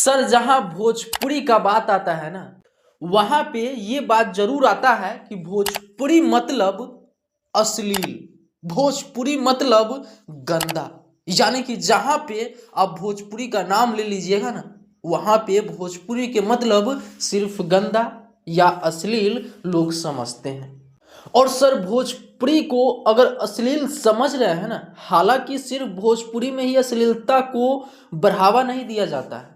Sir जहां भोजपुरी का बात आता है ना, वहां पे ये बात जरूर आता है कि भोजपुरी मतलब अश्लील, भोजपुरी मतलब गंदा। यानी कि जहां पे आप भोजपुरी का नाम ले लीजिएगा ना, वहां पे भोजपुरी के मतलब सिर्फ गंदा या अश्लील लोग समझते हैं। और सर भोजपुरी को अगर अश्लील समझ रहे हैं ना, हालांकि सिर्फ भोजपुरी में ही अश्लीलता को बढ़ावा नहीं दिया जाता है।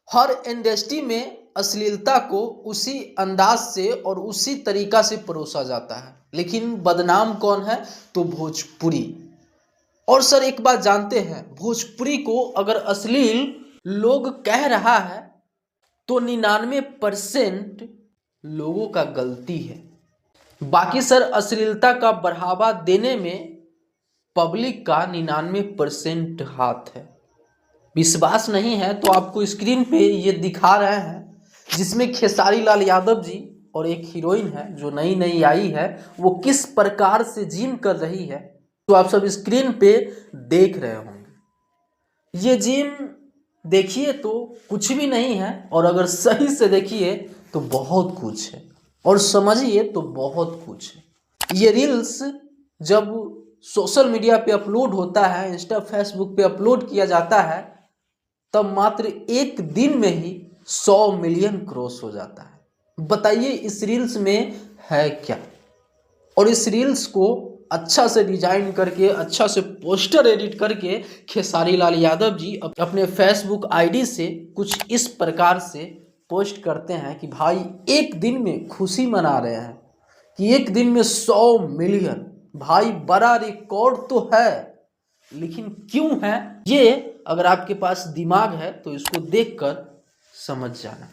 हर इंडस्ट्री में अश्लीलता को उसी अंदाज से और उसी तरीका से परोसा जाता है, लेकिन बदनाम कौन है? तो भोजपुरी। और सर एक बात जानते हैं, भोजपुरी को अगर अश्लील लोग कह रहा है तो 99% लोगों का गलती है। बाकी सर अश्लीलता का बढ़ावा देने में पब्लिक का 99% हाथ है। विश्वास नहीं है तो आपको स्क्रीन पे ये दिखा रहे हैं, जिसमें खेसारी लाल यादव जी और एक हीरोइन है जो नई नई आई है, वो किस प्रकार से जिम कर रही है, तो आप सब स्क्रीन पे देख रहे होंगे। ये जिम देखिए तो कुछ भी नहीं है, और अगर सही से देखिए तो बहुत कुछ है, और समझिए तो बहुत कुछ है। ये रील्स जब सोशल मीडिया पे अपलोड होता है, इंस्टा फेसबुक पे अपलोड किया जाता है, तब मात्र एक दिन में ही 100 मिलियन क्रॉस हो जाता है। बताइए इस रील्स में है क्या? और इस रील्स को अच्छा से डिजाइन करके, अच्छा से पोस्टर एडिट करके खेसारी लाल यादव जी अपने फेसबुक आईडी से कुछ इस प्रकार से पोस्ट करते हैं कि भाई एक दिन में खुशी मना रहे हैं कि एक दिन में 100 मिलियन। भाई बड़ा रिकॉर्ड तो है, लेकिन क्यों है ये अगर आपके पास दिमाग है तो इसको देखकर समझ जाना।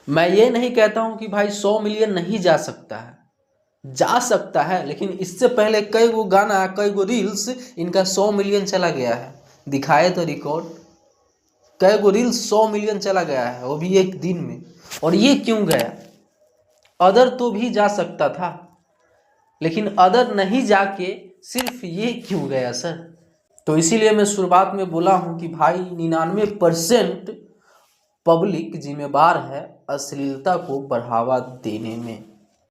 मैं ये नहीं कहता हूं कि भाई 100 मिलियन नहीं जा सकता है, जा सकता है, लेकिन इससे पहले कई गो गाना, कई गो रील्स इनका 100 मिलियन चला गया है। दिखाए तो रिकॉर्ड, कई गो रील्स 100 मिलियन चला गया है, वो भी एक दिन में। और ये क्यों गया? अदर तो भी जा सकता था, लेकिन अदर नहीं जाके सिर्फ ये क्यों गया सर? तो इसीलिए मैं शुरुआत में बोला हूं कि भाई 99% पब्लिक जिम्मेदार है अश्लीलता को बढ़ावा देने में।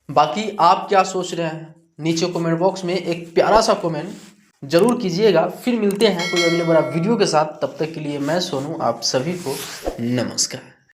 बाकी आप क्या सोच रहे हैं नीचे कमेंट बॉक्स में एक प्यारा सा कमेंट जरूर कीजिएगा। फिर मिलते हैं कोई अगले बड़ा वीडियो के साथ, तब तक के लिए मैं सोनू आप सभी को नमस्कार।